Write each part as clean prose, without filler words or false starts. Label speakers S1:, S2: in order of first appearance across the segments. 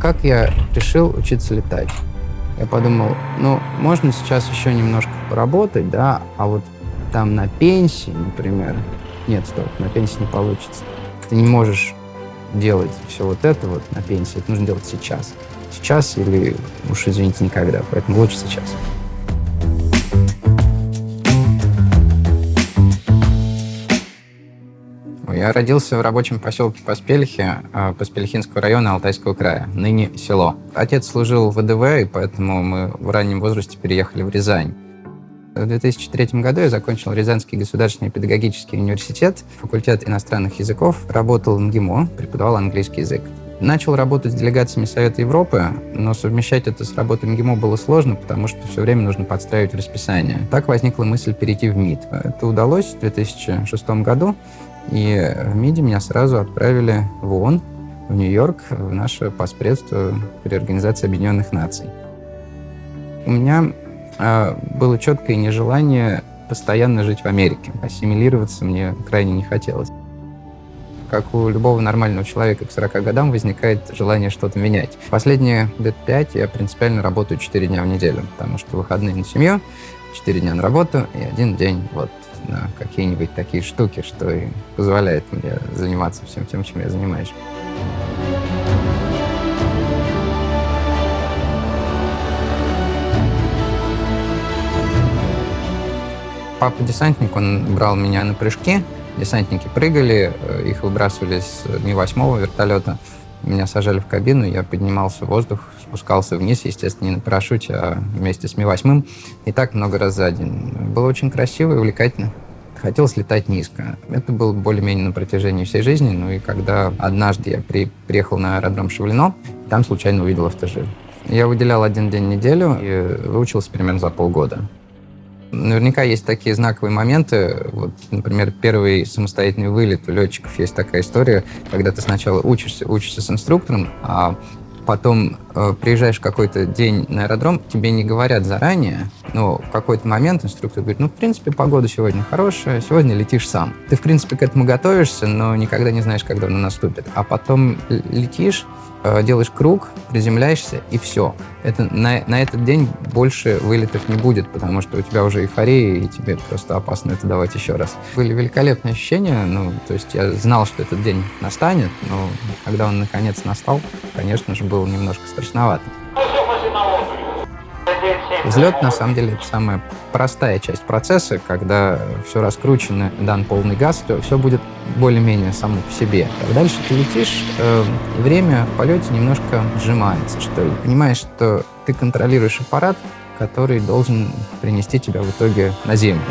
S1: как я решил учиться летать? Я подумал, можно сейчас еще немножко поработать, да, а вот там на пенсии, например, нет, стоп, на пенсии не получится. Ты не можешь делать все вот это вот на пенсии, это нужно делать сейчас. Сейчас или, уж извините, никогда, поэтому лучше сейчас. Я родился в рабочем поселке Поспельхи, Поспельхинского района Алтайского края, ныне село. Отец служил в ВДВ, и поэтому мы в раннем возрасте переехали в Рязань. В 2003 году я закончил Рязанский государственный педагогический университет, факультет иностранных языков, работал в МГИМО, преподавал английский язык. Начал работать с делегациями Совета Европы, но совмещать это с работой МГИМО было сложно, потому что все время нужно подстраивать в расписание. Так возникла мысль перейти в МИД. Это удалось в 2006 году, и в МИДе меня сразу отправили в ООН, в Нью-Йорк, в наше поспредство при Организации Объединенных Наций. У меня было четкое нежелание постоянно жить в Америке. Ассимилироваться мне крайне не хотелось. Как у любого нормального человека к 40 годам возникает желание что-то менять. Последние лет 5 я принципиально работаю 4 дня в неделю, потому что выходные на семью, 4 дня на работу и 1 день на какие-нибудь такие штуки, что и позволяет мне заниматься всем тем, чем я занимаюсь. Папа десантник, он брал меня на прыжки. Десантники прыгали, их выбрасывали с Ми-8 вертолета. Меня сажали в кабину, я поднимался в воздух, спускался вниз, естественно, не на парашюте, а вместе с Ми-8. И так много раз за день. Было очень красиво и увлекательно. Хотелось летать низко. Это было более-менее на протяжении всей жизни. Ну и когда однажды я приехал на аэродром Шевлино, там случайно увидел автожир. Я выделял 1 день в неделю и выучился примерно за полгода. Наверняка есть такие знаковые моменты. Вот, например, первый самостоятельный вылет у летчиков. Есть такая история, когда ты сначала учишься с инструктором, а потом приезжаешь в какой-то день на аэродром, тебе не говорят заранее, но в какой-то момент инструктор говорит, в принципе, погода сегодня хорошая, сегодня летишь сам. Ты, в принципе, к этому готовишься, но никогда не знаешь, когда она наступит. А потом летишь, делаешь круг, приземляешься, и все. На этот день больше вылетов не будет, потому что у тебя уже эйфория, и тебе просто опасно это давать еще раз. Были великолепные ощущения, то есть я знал, что этот день настанет, но когда он наконец настал, конечно же, было немножко страшновато. Взлет, на самом деле, это самая простая часть процесса, когда все раскручено, дан полный газ, то все будет более-менее само по себе. А дальше ты летишь, время в полете немножко сжимается, что ли. Понимаешь, что ты контролируешь аппарат, который должен принести тебя в итоге на землю.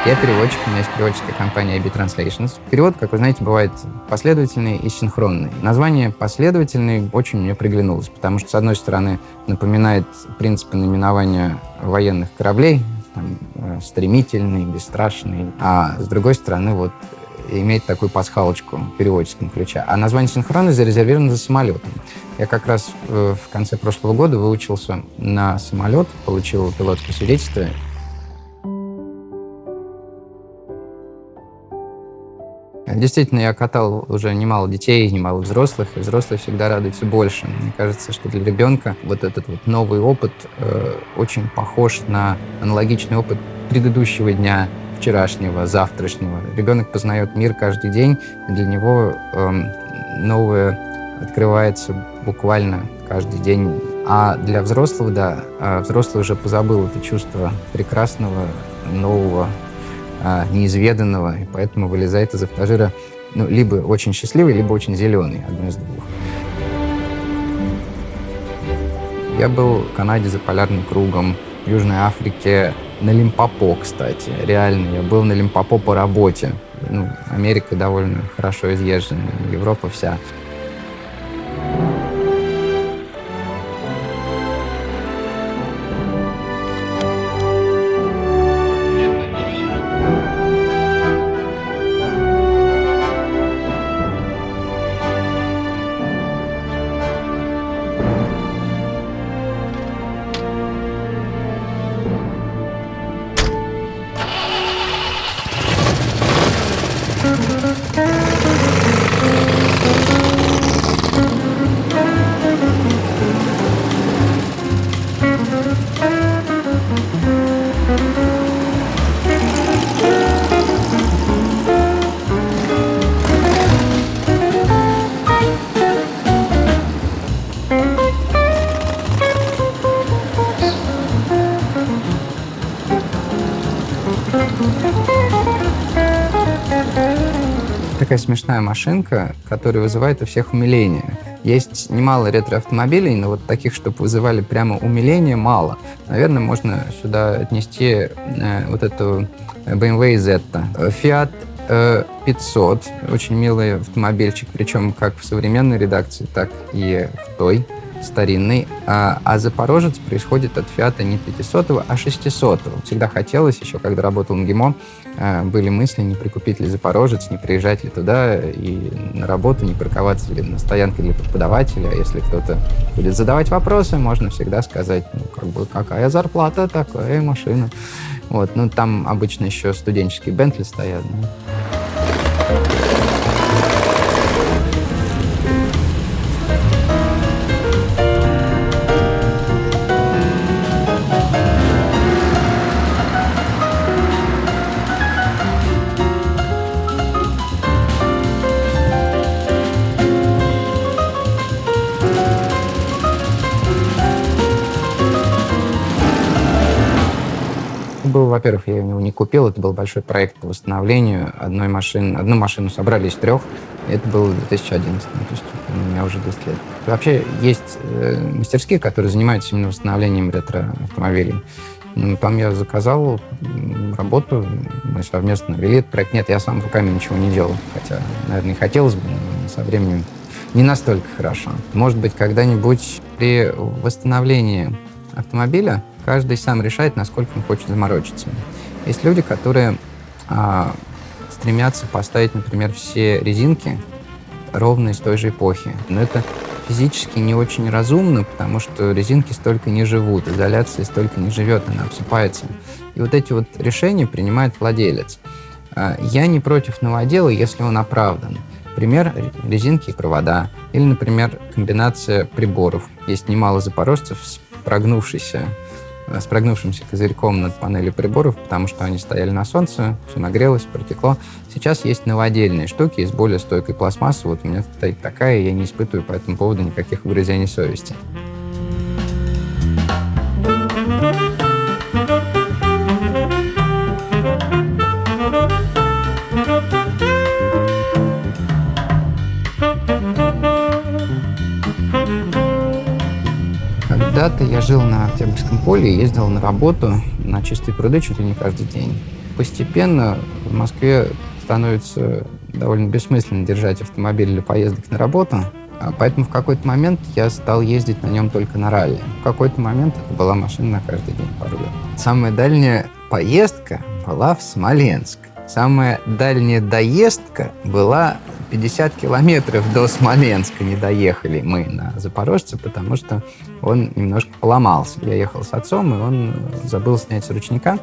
S1: Я переводчик, у меня есть переводческая компания IB Translations. Перевод, как вы знаете, бывает последовательный и синхронный. Название «последовательный» очень мне приглянулось, потому что, с одной стороны, напоминает принципы наименования военных кораблей, стремительный, бесстрашный, а с другой стороны, имеет такую пасхалочку в переводческом ключе. А название «синхронный» зарезервировано за самолетом. Я как раз в конце прошлого года выучился на самолет, получил пилотское свидетельство. Действительно, я катал уже немало детей, немало взрослых, и взрослые всегда радуются больше. Мне кажется, что для ребенка этот новый опыт очень похож на аналогичный опыт предыдущего дня, вчерашнего, завтрашнего. Ребенок познает мир каждый день, и для него новое открывается буквально каждый день. А для взрослого, взрослый уже позабыл это чувство прекрасного, нового, неизведанного, и поэтому вылезает из автожира либо очень счастливый, либо очень зеленый, одно из двух. Я был в Канаде за полярным кругом, в Южной Африке, на Лимпопо, кстати. Реально, я был на Лимпопо по работе. Америка довольно хорошо изъезжена, Европа вся. Такая смешная машинка, которая вызывает у всех умиление. Есть немало ретро-автомобилей, но вот таких, чтобы вызывали прямо умиление, мало. Наверное, можно сюда отнести вот эту BMW Zeta. Fiat 500. Очень милый автомобильчик, причем как в современной редакции, так и в той старинный. А Запорожец происходит от Фиата не 500-го, а 600-го. Всегда хотелось, еще когда работал в МГИМО, были мысли, не прикупить ли Запорожец, не приезжать ли туда и на работу, не парковаться ли на стоянке для преподавателя. А если кто-то будет задавать вопросы, можно всегда сказать, ну, как бы, какая зарплата, такая машина. Вот. Ну, там обычно еще студенческие Бентли стоят. Да. Во-первых, я его не купил, это был большой проект по восстановлению одной машины. Одну машину собрали из 3, и это было в 2011, то есть у меня уже 10 лет. Вообще есть мастерские, которые занимаются именно восстановлением ретро-автомобилей. Там я заказал работу, мы совместно вели этот проект. Нет, я сам руками ничего не делал, хотя, наверное, и хотелось бы, но со временем не настолько хорошо. Может быть, когда-нибудь при восстановлении автомобиля каждый сам решает, насколько он хочет заморочиться. Есть люди, которые стремятся поставить, например, все резинки ровно из той же эпохи. Но это физически не очень разумно, потому что резинки столько не живут, изоляция столько не живет, она обсыпается. И вот эти вот решения принимает владелец. Я не против новодела, если он оправдан. Например, резинки и провода. Или, например, комбинация приборов. Есть немало запорожцев с прогнувшимся козырьком над панелью приборов, потому что они стояли на солнце, все нагрелось, протекло. Сейчас есть новодельные штуки из более стойкой пластмассы. Вот у меня стоит такая, и я не испытываю по этому поводу никаких угрызений совести. Когда-то я жил на Октябрьском поле и ездил на работу на Чистые пруды чуть ли не каждый день. Постепенно в Москве становится довольно бессмысленно держать автомобиль для поездок на работу, поэтому в какой-то момент я стал ездить на нем только на ралли. В какой-то момент это была машина на каждый день пару лет. Самая дальняя поездка была в Смоленск. Самая дальняя доездка была 50 километров до Смоленска. Не доехали мы на Запорожце, потому что он немножко поломался. Я ехал с отцом, и он забыл снять с ручника.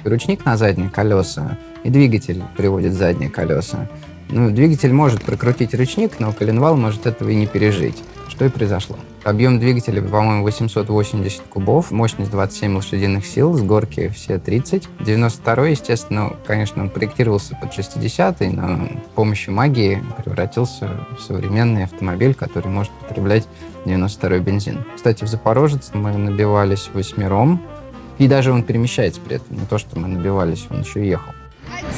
S1: Ручник на задние колеса, и двигатель приводит задние колеса. Ну, двигатель может прокрутить ручник, но коленвал может этого и не пережить. Что и произошло. Объем двигателя, по-моему, 880 кубов, мощность 27 лошадиных сил, с горки все 30. 92-й, естественно, конечно, он проектировался под 60-й, но с помощью магии превратился в современный автомобиль, который может потреблять 92-й бензин. Кстати, в Запорожец мы набивались 8, и даже он перемещается при этом. Не то, что мы набивались, он еще и ехал.
S2: 1, 2.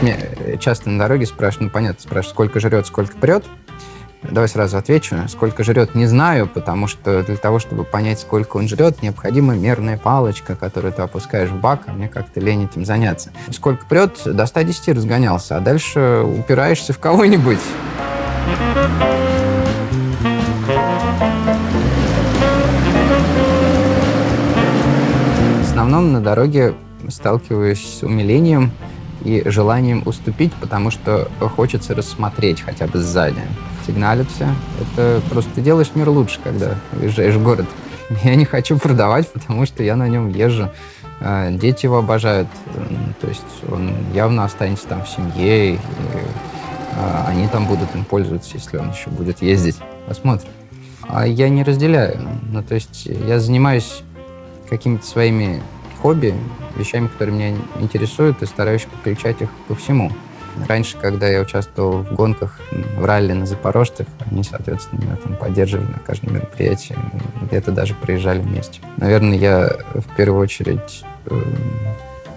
S1: Мне часто на дороге спрашивают, ну, понятно, спрашивают, сколько жрет, сколько прет. Давай сразу отвечу. Сколько жрет, не знаю, потому что для того, чтобы понять, сколько он жрет, необходима мерная палочка, которую ты опускаешь в бак, а мне как-то лень этим заняться. Сколько прет, до 110 разгонялся, а дальше упираешься в кого-нибудь. В основном на дороге сталкиваюсь с умилением и желанием уступить, потому что хочется рассмотреть хотя бы сзади. Сигналят все. Это просто ты делаешь мир лучше, когда уезжаешь в город. Я не хочу продавать, потому что я на нем езжу. Дети его обожают. То есть он явно останется там в семье, и они там будут им пользоваться, если он еще будет ездить. Посмотрим. А я не разделяю. Ну, то есть я занимаюсь какими-то своими хобби, вещами, которые меня интересуют, и стараюсь подключать их ко всему. Раньше, когда я участвовал в гонках, в ралли на запорожцах, они, соответственно, меня там поддерживали на каждом мероприятии, где-то даже проезжали вместе. Наверное, я в первую очередь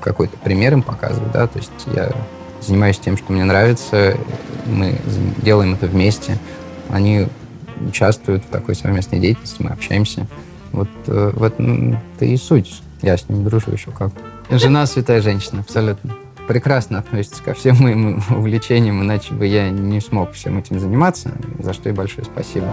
S1: какой-то пример им показываю, да, то есть я занимаюсь тем, что мне нравится, мы делаем это вместе, они участвуют в такой совместной деятельности, мы общаемся. Вот в этом-то и суть. Я с ними дружу еще как. Жена святая женщина, абсолютно. Прекрасно относится ко всем моим увлечениям, иначе бы я не смог всем этим заниматься, за что и большое спасибо.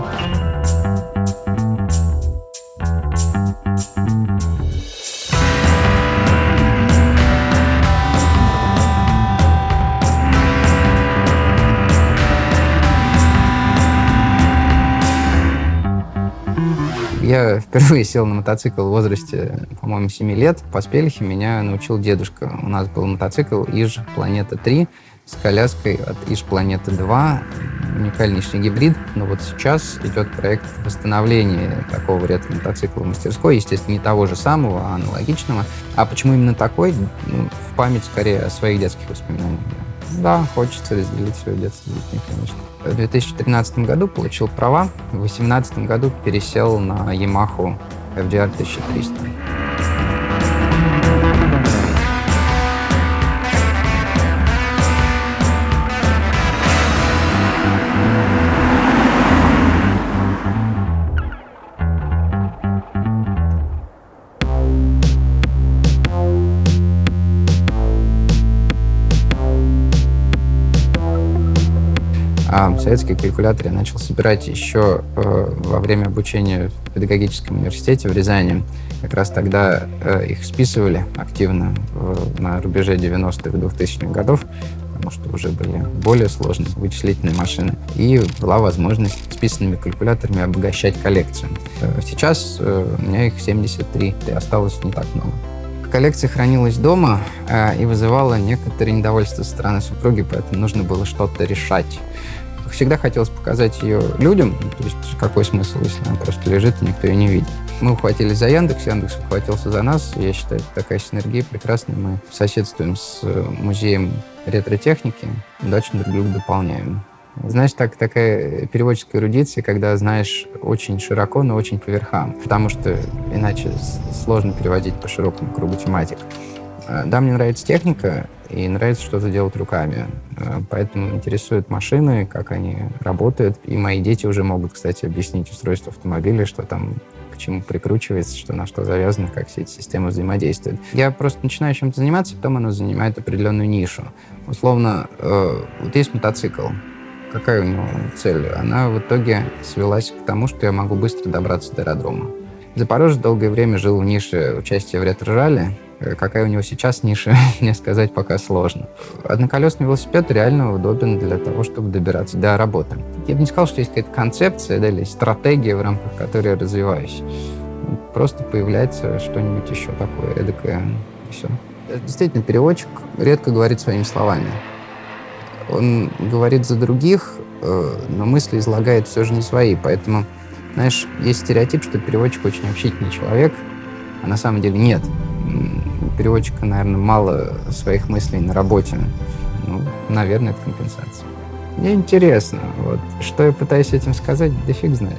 S1: Я впервые сел на мотоцикл в возрасте, по-моему, 7 лет. По Спелихе меня научил дедушка. У нас был мотоцикл Иж Планета-3 с коляской от Иж Планеты-2. Уникальнейший гибрид. Но вот сейчас идет проект восстановления такого ретро-мотоцикла в мастерской. Естественно, не того же самого, а аналогичного. А почему именно такой? Ну, в память, скорее, о своих детских воспоминаниях. Да, хочется разделить свое детство с детьми, конечно. В 2013 году получил права, в 2018 году пересел на Yamaha FDR 1300. А советский калькулятор я начал собирать еще во время обучения в педагогическом университете в Рязани. Как раз тогда их списывали активно на рубеже 90-х, 2000-х годов, потому что уже были более сложные вычислительные машины. И была возможность списанными калькуляторами обогащать коллекцию. Сейчас у меня их 73, и осталось не так много. Коллекция хранилась дома и вызывала некоторое недовольство со стороны супруги, поэтому нужно было что-то решать. Всегда хотелось показать ее людям, то есть какой смысл, если она просто лежит и никто ее не видит. Мы ухватились за Яндекс, Яндекс ухватился за нас. Я считаю, это такая синергия прекрасная. Мы соседствуем с музеем ретро-техники, удачно друг друга дополняем. Знаешь, такая переводческая эрудиция, когда знаешь очень широко, но очень по верхам, потому что иначе сложно переводить по широкому кругу тематик. Да, мне нравится техника и нравится что-то делать руками. Поэтому интересуют машины, как они работают. И мои дети уже могут, кстати, объяснить устройство автомобиля, что там к чему прикручивается, что на что завязано, как все эти системы взаимодействуют. Я просто начинаю чем-то заниматься, потом оно занимает определенную нишу. Условно, вот есть мотоцикл. Какая у него цель? Она в итоге свелась к тому, что я могу быстро добраться до аэродрома. Запорожец долгое время жил в нише участия в ретро-ралли. Какая у него сейчас ниша, мне сказать пока сложно. Одноколесный велосипед реально удобен для того, чтобы добираться до работы. Я бы не сказал, что есть какая-то концепция, да, или стратегия, в рамках которой я развиваюсь. Просто появляется что-нибудь еще такое эдакое, и все. Действительно, переводчик редко говорит своими словами. Он говорит за других, но мысли излагает все же не свои. Поэтому, знаешь, есть стереотип, что переводчик очень общительный человек, а на самом деле нет. У переводчика, наверное, мало своих мыслей на работе. Ну, наверное, это компенсация. Мне интересно, вот, что я пытаюсь этим сказать, да фиг знает.